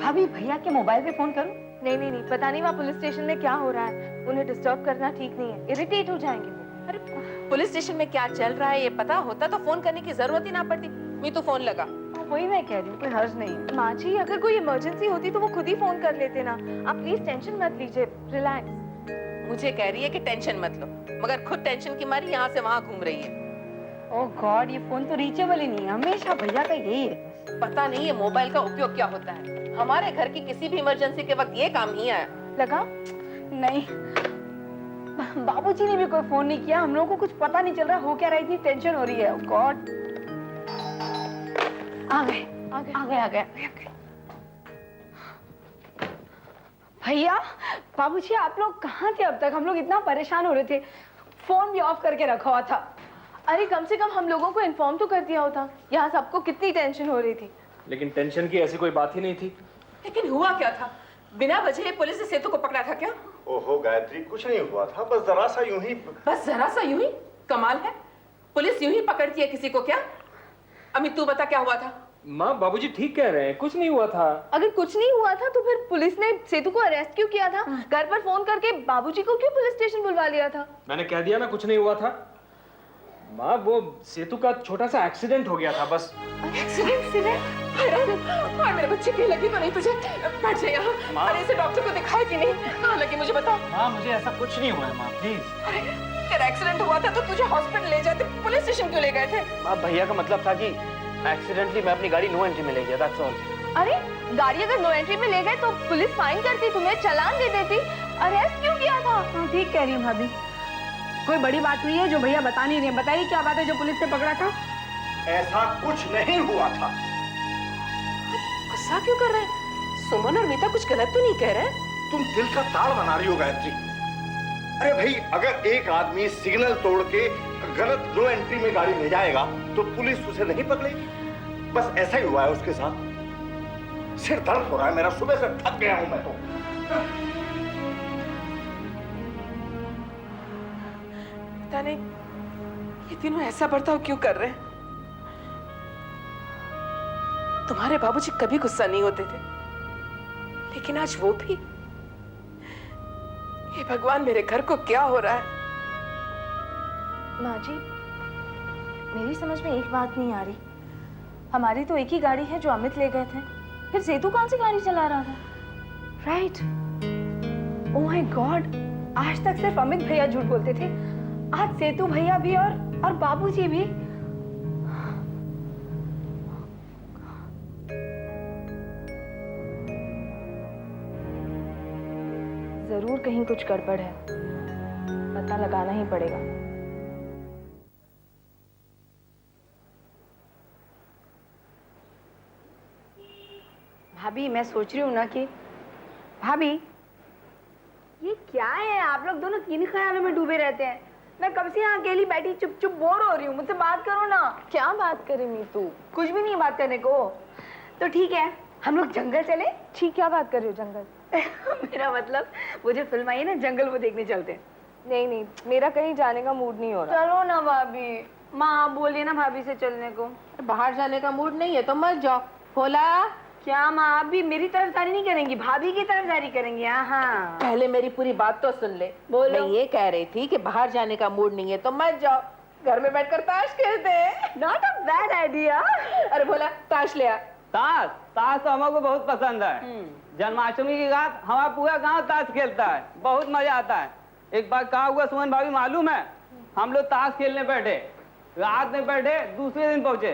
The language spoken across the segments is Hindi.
भाभी भैया के मोबाइल पे फोन करूं? नहीं नहीं नहीं, पता नहीं वहाँ पुलिस स्टेशन में क्या हो रहा है, उन्हें डिस्टर्ब करना ठीक नहीं है, इरिटेट हो जाएंगे वो। अरे पुलिस स्टेशन में क्या चल रहा है ये पता होता तो फोन करने की जरूरत ही ना पड़ती। मैं तो फोन लगा। वही मैं कह रही हूँ, कोई हर्ज नहीं है। माँ जी अगर कोई इमरजेंसी होती तो वो खुद ही फोन कर लेते ना, आप प्लीज टेंशन मत लीजिए, रिलैक्स। मुझे कह रही है कि टेंशन मत लो, मगर खुद टेंशन की मारी यहाँ से वहाँ घूम रही है। ओह गॉड, ये फोन तो रीचेबल ही नहीं है, हमेशा भैया का यही है। पता नहीं ये मोबाइल का उपयोग क्या होता है, हमारे घर की किसी भी इमरजेंसी के वक्त ये काम नहीं आया। लगा? नहीं, बाबूजी ने भी कोई फोन नहीं किया, हम लोगों को कुछ पता नहीं चल रहा हो क्या रहा, इतनी टेंशन हो रही है। ओह गॉड, आ गए आ गए आ गए आ गए आ गए। भैया, बाबूजी आप लोग कहाँ थे अब तक? हम लोग इतना परेशान हो रहे थे, फोन भी ऑफ करके रखा हुआ था। अरे कम से कम हम लोगों को इन्फॉर्म तो कर दिया होता, यहाँ सबको कितनी टेंशन हो रही थी। लेकिन टेंशन की ऐसी कोई बात ही नहीं थी। लेकिन हुआ क्या था? बिना वजह पुलिस ने सेतु को पकड़ा था क्या? ओहो गायत्री, कुछ नहीं हुआ था, बस जरा सा यूं ही। बस जरा सा यूं ही? कमाल है, पुलिस यूं ही पकड़ती है किसी को क्या? अमित तू बता क्या हुआ था? माँ बाबूजी ठीक कह रहे हैं, कुछ नहीं हुआ था। अगर कुछ नहीं हुआ था तो फिर पुलिस ने सेतु को अरेस्ट क्यों किया था? घर पर फोन करके बाबूजी को क्यों पुलिस स्टेशन बुलवा लिया था? मैंने कह दिया ना कुछ नहीं हुआ था। माँ वो सेतु का छोटा सा एक्सीडेंट हो गया था बस। एक्सीडेंट? मेरे बच्चे की लगी तो नहीं तुझे? बैठ जा यहाँ। अरे इसे डॉक्टर को दिखाया कि नहीं? कहाँ लगी मुझे बता। माँ मुझे ऐसा कुछ नहीं हुआ है माँ, प्लीज। अरे तेरा एक्सीडेंट हुआ था तो तुझे हॉस्पिटल ले जाते, पुलिस स्टेशन क्यों ले गए थे? माँ भैया का मतलब था कि एक्सीडेंटली मैं अपनी गाड़ी नो एंट्री में ले गया, दैट्स ऑल। अरे गाड़ी अगर नो एंट्री में ले गए तो पुलिस फाइन करती, तुम्हें चालान दे देती, अरेस्ट क्यों किया था? ठीक कह रही हूँ भाभी, कोई बड़ी बात हुई है जो भैया बता नहीं रहे? बताइए क्या बात है जो पुलिस ने पकड़ा था? ऐसा कुछ नहीं हुआ था। गुस्सा क्यों कर रहे हैं? सुमन और मीता कुछ गलत तो नहीं कह रहे? तुम दिल का ताड़ बना रही हो गायत्री। अरे भाई, अगर एक आदमी सिग्नल तोड़ के गलत नो एंट्री में गाड़ी ले जाएगा तो पुलिस उसे नहीं पकड़ेगी। बस ऐसा ही हुआ है उसके साथ। सिर दर्द हो रहा है मेरा, सुबह से थक गया हूं मैं तो। पता नहीं ये तीनों ऐसा बर्ताव क्यों कर रहे हैं। तुम्हारे बाबूजी कभी गुस्सा नहीं होते थे, लेकिन आज वो भी। हे भगवान, मेरे घर को क्या हो रहा है? माँ जी मेरी समझ में एक बात नहीं आ रही, हमारी तो एक ही गाड़ी है जो अमित ले गए थे, फिर सेतु कौन सी गाड़ी चला रहा था? राइट। ओह माय गॉड, आज तक सिर्फ अमित भैया झूठ बोलते थे, आज सेतु भैया भी और बाबूजी भी। जरूर कहीं कुछ गड़बड़ है, पता लगाना ही पड़ेगा। भाभी मैं सोच रही हूँ ना कि भाभी ये क्या है, आप लोग दोनों किन ख्यालों में डूबे रहते हैं? मैं कब से यहाँ अकेली बैठी चुप चुप बोर हो रही हूँ, मुझसे बात करो ना। क्या बात करे मीतू? कुछ भी नहीं बात करने को। तो ठीक है, हम लोग जंगल चले। ठीक, क्या बात कर रही हो? जंगल? मेरा मतलब वो जो फिल्म आई है ना जंगल, वो देखने चलते हैं। नहीं नहीं, मेरा कहीं जाने का मूड नहीं हो रहा। चलो ना भाभी, माँ आप बोलिए ना भाभी से चलने को। बाहर जाने का मूड नहीं है तो मत जाओ। भोला, क्या माँ आप भी मेरी तरफदारी नहीं करेंगी, भाभी की तरफदारी करेंगी? हाँ पहले मेरी पूरी बात तो सुन ले। बोलो। मैं ये कह रही थी कि बाहर जाने का मूड नहीं है तो मत जाओ, घर में बैठकर ताश खेलते हैं। Not a bad idea. अरे भोला, ताश ले आ। ताश ताश तो हमको बहुत पसंद है। जन्माष्टमी की रात हमारा पूरा गांव ताश खेलता है, बहुत मजा आता है। एक बार कहा हुआ सुमन भाभी मालूम है, हम लोग ताश खेलने बैठे, रात में बैठे, दूसरे दिन पहुंचे,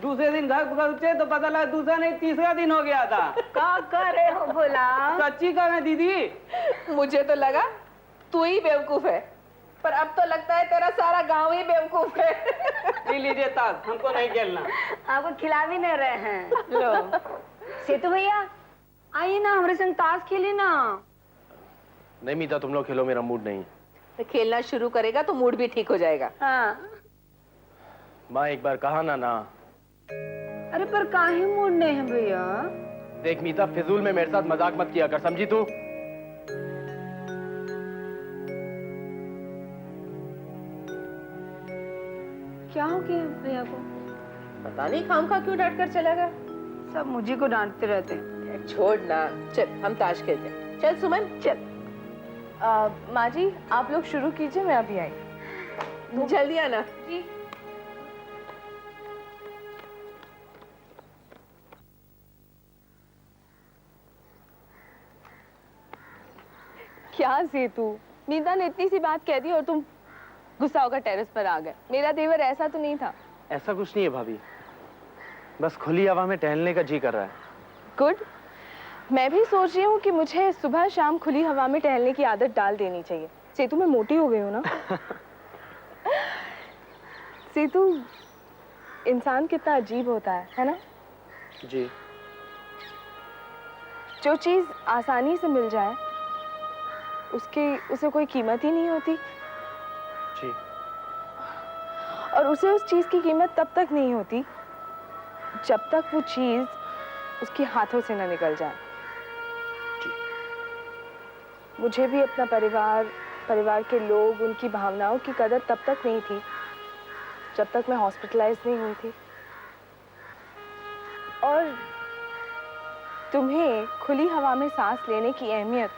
दूसरे दिन घर पहुंचे तो पता लगा दूसरा नहीं तीसरा दिन हो गया था। क्या कर रहे हो भोला? सच्ची कह रहे दीदी। मुझे तो लगा तू ही बेवकूफ है, पर अब तो लगता है तेरा सारा गांव ही बेवकूफ है। पी लीजिए ताश, हमको नहीं खेलना। आपको खिला भी नहीं रहे हैं। लो सेतु भैया आइए ना, हमारे संग ताश खेलिए ना। नहीं मीता, तुम लोग खेलो, मेरा मूड नहीं। तो खेलना शुरू करेगा तो मूड भी ठीक हो जाएगा। हाँ। माँ एक बार कहा ना। अरे पर काहे मूड नहीं है भैया? देख मीता, फिजूल में मेरे साथ मजाक मत किया कर, समझी तू? क्या हो गया भैया को? पता नहीं खामखा क्यों डांट कर चला गया। सब मुझे को डांटते रहते हैं। छोड़ ना, चल हम ताश खेलते हैं। चल सुमन चल। माँ जी आप लोग शुरू कीजिए, मैं अभी आई। जल्दी आना। जी। क्या सेतु, नीता ने इतनी सी बात कह दी और तुम गुस्सा होकर टेरेस पर आ गए। मेरा देवर ऐसा तो नहीं था। ऐसा कुछ नहीं है भाभी, बस खुली हवा में टहलने का जी कर रहा है। गुड। मैं भी सोच रही हूँ कि मुझे सुबह शाम खुली हवा में टहलने की आदत डाल देनी चाहिए। सेतु मैं मोटी हो गई हूँ ना। सेतु, इंसान कितना अजीब होता है ना? जी। जो चीज आसानी से मिल जाए उसे कोई कीमत ही नहीं होती। जी। और उसे उस चीज की कीमत तब तक नहीं होती जब तक वो चीज उसके हाथों से न निकल जाए। जी। मुझे भी अपना परिवार के लोग, उनकी भावनाओं की कदर तब तक नहीं थी जब तक मैं हॉस्पिटलाइज नहीं हुई थी। और तुम्हें खुली हवा में सांस लेने की अहमियत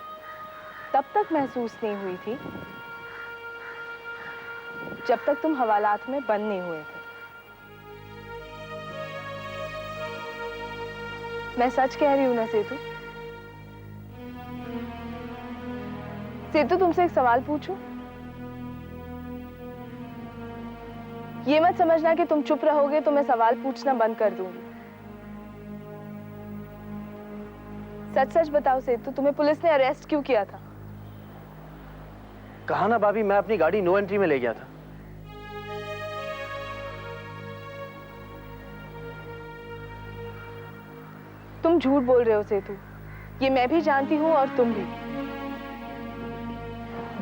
तब तक महसूस नहीं हुई थी जब तक तुम हवालात में बंद नहीं हुए थे। मैं सच कह रही हूं ना सेतु? सेतु तुमसे एक सवाल पूछूं? ये मत समझना कि तुम चुप रहोगे तो मैं सवाल पूछना बंद कर दूंगी। सच सच बताओ सेतु, तुम्हें पुलिस ने अरेस्ट क्यों किया था? कहा ना भाभी, मैं अपनी गाड़ी नो एंट्री में ले गया था। तुम झूठ बोल रहे हो सेतु, ये मैं भी जानती हूँ और तुम भी।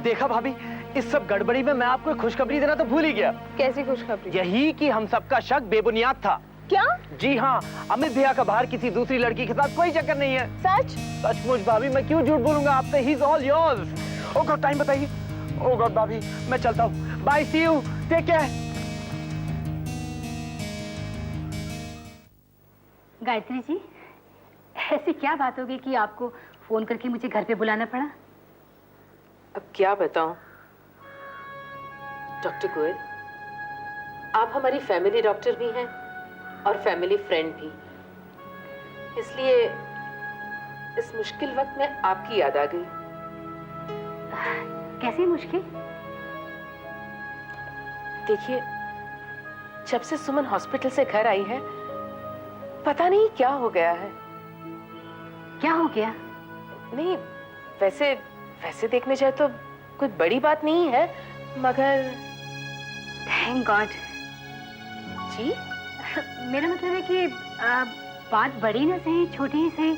देखा भाभी, इस सब गड़बड़ी में मैं आपको एक खुशखबरी देना तो भूल ही गया। कैसी खुशखबरी? यही कि हम सबका शक बेबुनियाद था। क्या? जी हाँ, अमित भैया का बाहर किसी दूसरी लड़की के साथ कोई चक्कर नहीं है। सच? सचमुच भाभी, मैं क्यों झूठ बोलूंगा आपसे? He is all yours. Oh god, time बताइए। ओह गॉड भाभी, मैं चलता हूँ। Bye, see you, take care. Gayatri ji, ऐसी क्या बात हो गई कि आपको फोन करके मुझे घर पे बुलाना पड़ा? अब क्या बताऊं डॉक्टर गोयल, आप हमारी फैमिली डॉक्टर भी हैं और फैमिली फ्रेंड भी, इसलिए इस मुश्किल वक्त में आपकी याद आ गई। कैसी मुश्किल? देखिए, जब से सुमन हॉस्पिटल से घर आई है, पता नहीं क्या हो गया है। क्या हो गया? नहीं, वैसे देखने जाए तो कोई बड़ी बात नहीं है, मगर थैंक गॉड। जी, मेरा मतलब है कि बात बड़ी ना सही, छोटी ही सही,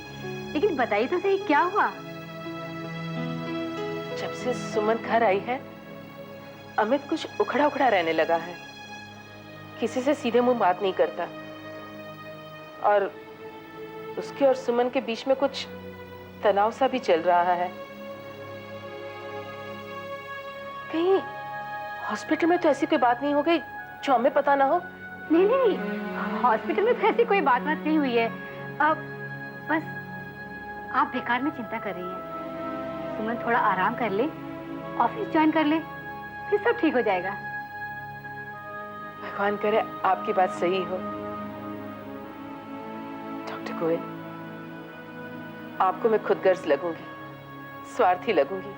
लेकिन बताइए तो सही क्या हुआ? जब से सुमन घर आई है, अमित कुछ उखड़ा उखड़ा रहने लगा है। किसी से सीधे मुंह बात नहीं करता और उसके और सुमन के बीच में कुछ तनाव सा भी चल रहा है। कहीं हॉस्पिटल में तो ऐसी कोई बात नहीं हो गई जो हमें पता ना हो? नहीं नहीं, हॉस्पिटल में तो ऐसी कोई बात नहीं हुई है। अब बस आप बेकार में चिंता कर रही हैं। सुमन थोड़ा आराम कर ले, ऑफिस ज्वाइन कर ले, फिर सब ठीक हो जाएगा। भगवान करे आपकी बात सही हो। डॉक्टर गोयल, आपको मैं खुदगर्ज लगूंगी, स्वार्थी लगूंगी,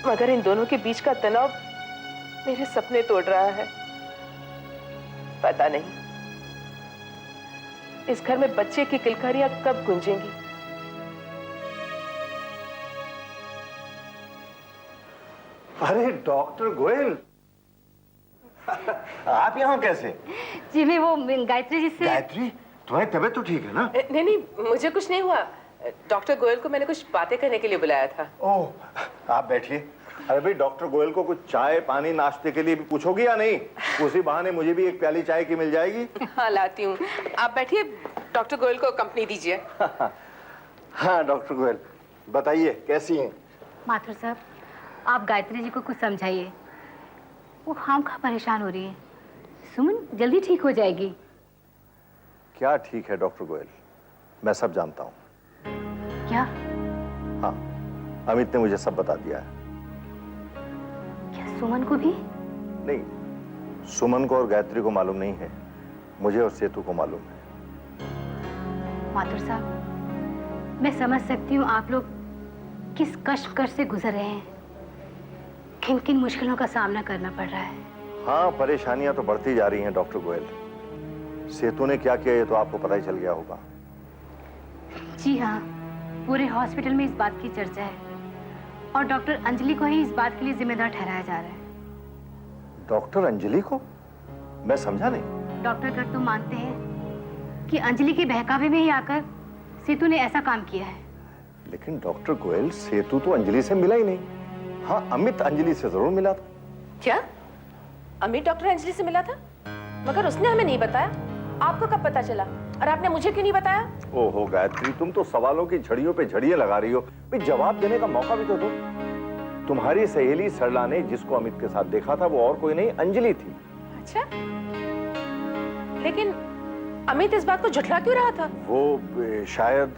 मगर इन दोनों के बीच का तनाव मेरे सपने तोड़ रहा है। पता नहीं इस घर में बच्चे की किलकारियां कब गूंजेंगी। अरे डॉक्टर गोयल, आप यहाँ कैसे? जी मैं वो गायत्री जी से। गायत्री, तुम्हारी तबीयत तो ठीक है ना? नहीं नहीं, मुझे कुछ नहीं हुआ। डॉक्टर गोयल को मैंने कुछ बातें करने के लिए बुलाया था। ओह, आप बैठिए। अरे भाई, डॉक्टर गोयल को कुछ चाय पानी नाश्ते के लिए भी पूछोगी या नहीं? उसी बहाने मुझे भी एक प्याली चाय की मिल जाएगी। हाँ लाती हूँ, आप बैठिए, डॉक्टर गोयल को कंपनी दीजिए। हाँ डॉक्टर गोयल, बताइए कैसी हैं? माथुर साहब, आप गायत्री जी को कुछ समझाइए, वो खामखा परेशान हो रही है। सुमन जल्दी ठीक हो जाएगी। क्या ठीक है डॉक्टर गोयल, मैं सब जानता हूँ। क्या? हाँ, अमित ने मुझे सब बता दिया है। क्या सुमन को भी? नहीं, सुमन को और गायत्री को मालूम नहीं है, मुझे और सेतु को मालूम है। माथुर साहब, मैं समझ सकती हूँ आप लोग किस कष्ट से गुजर रहे हैं, किन किन मुश्किलों का सामना करना पड़ रहा है। हाँ, परेशानियां तो बढ़ती जा रही हैं डॉक्टर गोयल। सेतु ने क्या किया ये तो आपको पता ही चल गया होगा। जी हाँ, पूरे हॉस्पिटल में इस बात की चर्चा है और डॉक्टर अंजलि को ही इस बात के लिए जिम्मेदार ठहराया जा रहा है। डॉक्टर अंजलि को? मैं समझा नहीं। डॉक्टर अगर तुम मानते हैं कि अंजलि के बहकावे में ही आकर सेतु ने ऐसा काम किया है। लेकिन डॉक्टर गोयल, सेतु तो अंजलि से मिला ही नहीं। हाँ, अमित अंजलि से जरूर मिला था। क्या अमित डॉक्टर अंजलि से मिला था? मगर उसने हमें नहीं बताया। आपको कब पता चला और आपने मुझे क्यों नहीं बताया? ओहो गायत्री, तुम तो सवालों की झड़ियों पे झड़ियां लगा रही हो। भाई जवाब देने का मौका भी तो दो। तुम्हारी सहेली सरला ने जिसको अमित के साथ देखा था वो और कोई नहीं, अंजलि थी। अच्छा, लेकिन अमित इस बात को झुठला क्यों रहा था? वो शायद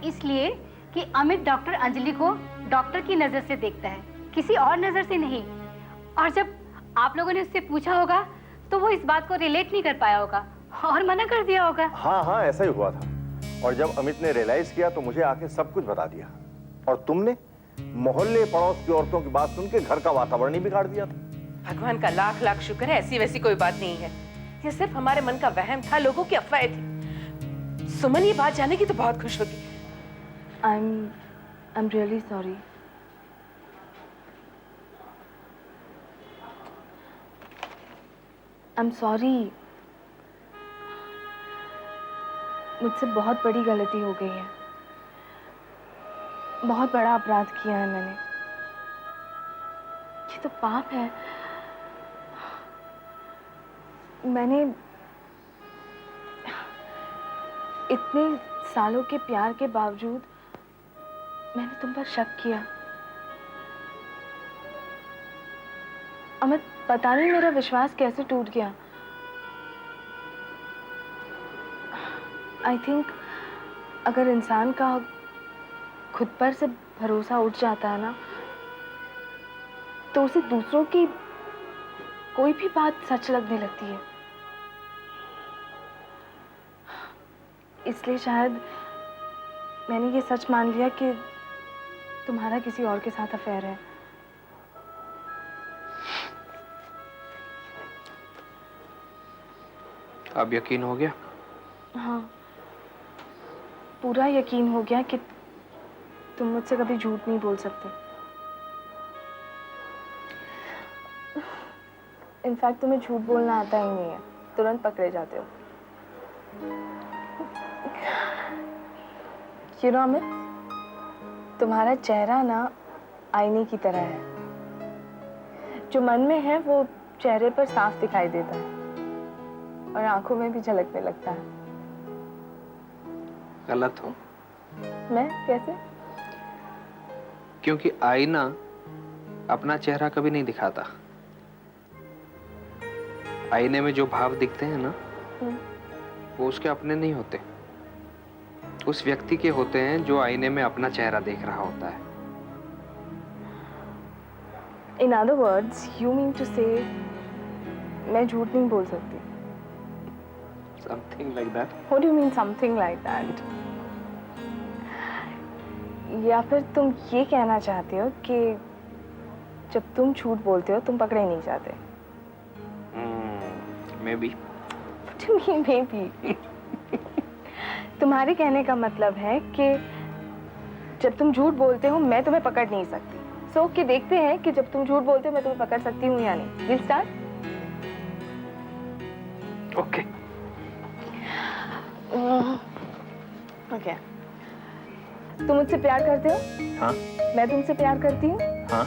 इसलिए कि अमित डॉक्टर अंजलि को डॉक्टर की नजर से देखता है, किसी और नजर से नहीं। और जब आप लोगों ने उससे पूछा होगा तो वो इस बात को रिलेट नहीं कर पाया होगा और मना कर दिया होगा। हाँ हाँ, ऐसा ही हुआ था। और जब अमित ने रियलाइज किया तो मुझे आके सब कुछ बता दिया। और तुमने मोहल्ले पड़ोस की औरतों की बात सुन के घर का वातावरण ही बिगाड़ दिया था। भगवान का लाख लाख शुक्र है, ऐसी वैसी कोई बात नहीं है। ये सिर्फ हमारे मन का वहम था, लोगों की अफवाहें थी। सुमन ये बात जानेगी तो बहुत खुश होगी। I'm really sorry. I'm sorry. मुझसे बहुत बड़ी गलती हो गई है। बहुत बड़ा अपराध किया है मैंने। ये तो पाप है। मैंने इतने सालों के प्यार के बावजूद मैंने तुम पर शक किया। अमित, पता नहीं मेरा विश्वास कैसे टूट गया। आई थिंक अगर इंसान का खुद पर से भरोसा उठ जाता है ना, तो उसे दूसरों की कोई भी बात सच लगने लगती है। इसलिए शायद मैंने ये सच मान लिया कि तुम्हारा किसी और के साथ अफेयर है। अब यकीन हो गया? हाँ, पूरा यकीन हो गया कि तुम मुझसे कभी झूठ नहीं बोल सकते। इनफैक्ट तुम्हें झूठ बोलना आता ही नहीं है, तुरंत पकड़े जाते हो। You know, अमित, तुम्हारा चेहरा ना आईने की तरह है। जो मन में है वो चेहरे पर साफ दिखाई देता है और आंखों में भी झलकने लगता है। गलत हो। मैं कैसे? क्योंकि आईना अपना चेहरा कभी नहीं दिखाता। आईने में जो भाव दिखते हैं ना, वो उसके अपने नहीं होते, उस व्यक्ति के होते हैं जो आईने में अपना चेहरा देख रहा होता है। In other words, you mean to say मैं झूठ नहीं बोल सकती? Something like that. What do you mean something like that? या फिर तुम ये कहना चाहते हो कि जब तुम झूठ बोलते हो तुम पकड़े नहीं जाते? Maybe. What do you mean maybe? तुम्हारे कहने का मतलब है कि जब तुम झूठ बोलते हो मैं तुम्हें पकड़ नहीं सकती। सो कि देखते हैं कि जब तुम झूठ बोलते हो मैं तुम्हें पकड़ सकती हूँ या नहीं। We'll start? Okay. Okay. तुम मुझसे प्यार करते हो? हाँ. मैं तुमसे प्यार करती हूँ? हाँ.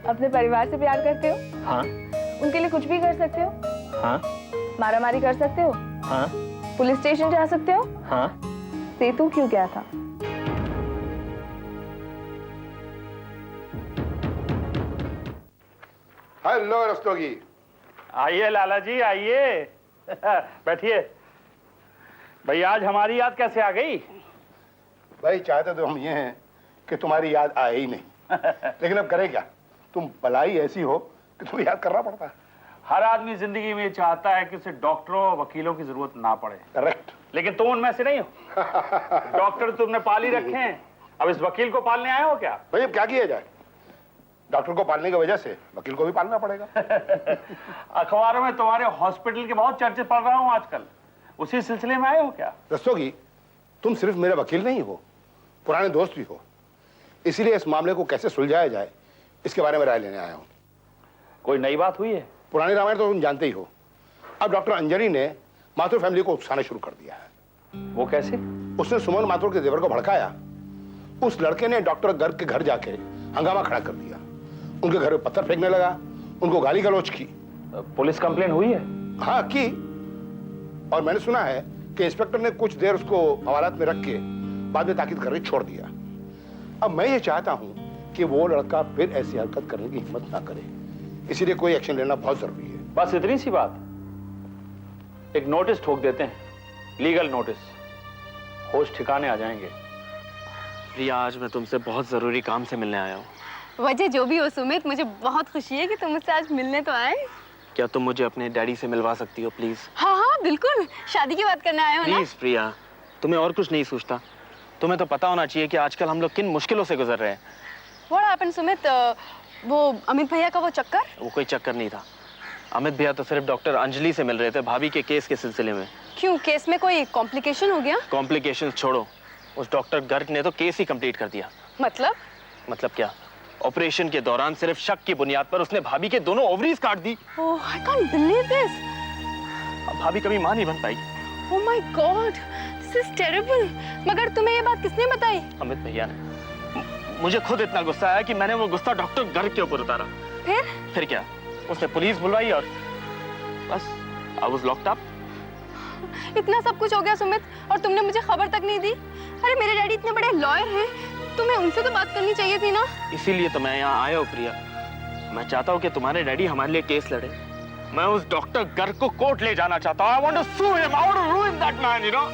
अपने परिवार से प्यार करते हो? हाँ. उनके लिए कुछ भी कर सकते हो? हाँ. मारामारी कर सकते हो? हाँ. पुलिस स्टेशन जा सकते हो? हाँ. सेतु क्यों गया था? हेलो रस्तोगी। आइए लाला जी आइए। बैठिए। भाई आज हमारी याद कैसे आ गई? भाई चाहते तो हम ये हैं कि तुम्हारी याद आए ही नहीं लेकिन अब करें क्या, तुम भलाई ऐसी हो कि तुम्हें याद करना पड़ता है। हर आदमी जिंदगी में चाहता है कि उसे डॉक्टरों और वकीलों की जरूरत ना पड़े। करेक्ट। लेकिन तुम उनमें से नहीं हो। डॉक्टर तुमने पाल ही रखे हैं, अब इस वकील को पालने आए हो क्या? भाई अब क्या किया जाए, डॉक्टर को पालने की वजह से वकील को भी पालना पड़ेगा। अखबारों में तुम्हारे हॉस्पिटल के बहुत चर्चे पढ़ रहा हूँ आजकल, उसी सिलसिले में आए हो क्या? रस्तोगी, तुम सिर्फ मेरे वकील नहीं हो, पुराने दोस्त भी हो, इसीलिए इस मामले को कैसे सुलझाया जाए इसके बारे में राय लेने आया हूँ। कोई नई बात हुई है? पुरानी रामायण तो तुम जानते ही हो। अब डॉक्टर अंजलि ने माथुर फैमिली को उकसाना शुरू कर दिया है। वो कैसे? उसने सुमन माथुर के देवर को भड़काया। उस लड़के ने डॉक्टर गर्ग के घर जाके हंगामा खड़ा कर दिया, उनके घर में पत्थर फेंकने लगा, उनको गाली गलौज की। पुलिस कंप्लेन हुई है? हाँ की, और मैंने सुना है कि इंस्पेक्टर ने कुछ देर उसको हवालात में रख के बाद में ताकीद करके छोड़ दिया। अब मैं ये चाहता हूं कि वो लड़का फिर ऐसी हरकत करने की हिम्मत ना करे, इसीलिए कोई एक्शन लेना बहुत जरूरी है। बस इतनी सी बात? एक नोटिस ठोक देते हैं, लीगल नोटिस, होश ठिकाने आ जाएंगे। प्रिया, आज मैं तुमसे बहुत जरूरी काम से मिलने आया हूँ। वजह जो भी हो सुमित, मुझे बहुत खुशी है कि तुम मुझसे आज मिलने तो आए। क्या तुम मुझे अपने डैडी से मिलवा सकती हो प्लीज? हाँ हाँ बिल्कुल, शादी की बात करने आए हो ना? प्लीज प्रिया, तुम्हें और कुछ नहीं सोचता? तुम्हें तो पता होना चाहिए कि आजकल हम लोग किन मुश्किलों से गुजर रहे हैं। What happened Sumit? वो अमित भैया का वो चक्कर? वो कोई चक्कर नहीं था। अमित भैया तो सिर्फ डॉक्टर अंजलि से मिल रहे थे भाभी के केस के सिलसिले में। क्यों, केस में कोई कॉम्प्लिकेशन हो गया? कॉम्प्लिकेशन छोड़ो, उस डॉक्टर गर्ग ने तो केस ही कंप्लीट कर दिया। मतलब क्या? ऑपरेशन के दौरान सिर्फ शक की बुनियाद पर उसने भाभी के दोनों ओवरीज काट दी। Oh, I can't believe this. अब भाभी कभी मां नहीं बन पाई। Oh my God, this is terrible. मगर तुम्हें ये बात किसने बताई? अमित भैया ने। मुझे खुद इतना गुस्सा आया कि मैंने वो गुस्सा डॉक्टर गर्ग के ऊपर उतारा। फिर क्या, उसने पुलिस बुलवाई और बस I was locked up। इतना सब कुछ हो गया सुमित, और तुमने मुझे खबर तक नहीं दी। अरे मेरे डैडी इतने बड़े लॉयर हैं, तुम्हें उनसे तो बात करनी चाहिए थी ना। इसीलिए तो मैं यहाँ आया हूँ प्रिया। मैं चाहता हूँ कि तुम्हारे डैडी हमारे लिए केस लड़े। मैं उस डॉक्टर गर्ग को कोर्ट ले जाना चाहता हूँ। I want to sue him. I want to ruin that man, you know?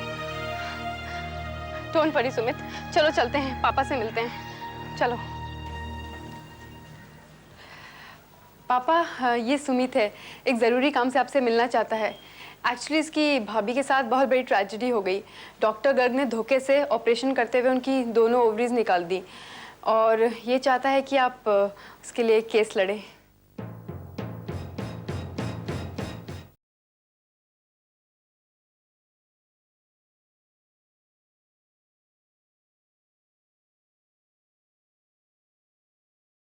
Don't worry Sumit, चलो चलते हैं, पापा से मिलते हैं। चलो। पापा, ये सुमित है, एक ज़रूरी काम से आपसे मिलना चाहता है। एक्चुअली इसकी भाभी के साथ बहुत बड़ी ट्रेजेडी हो गई। डॉक्टर गर्ग ने धोखे से ऑपरेशन करते हुए उनकी दोनों ओवरीज निकाल दी, और ये चाहता है कि आप उसके लिए केस लड़ें।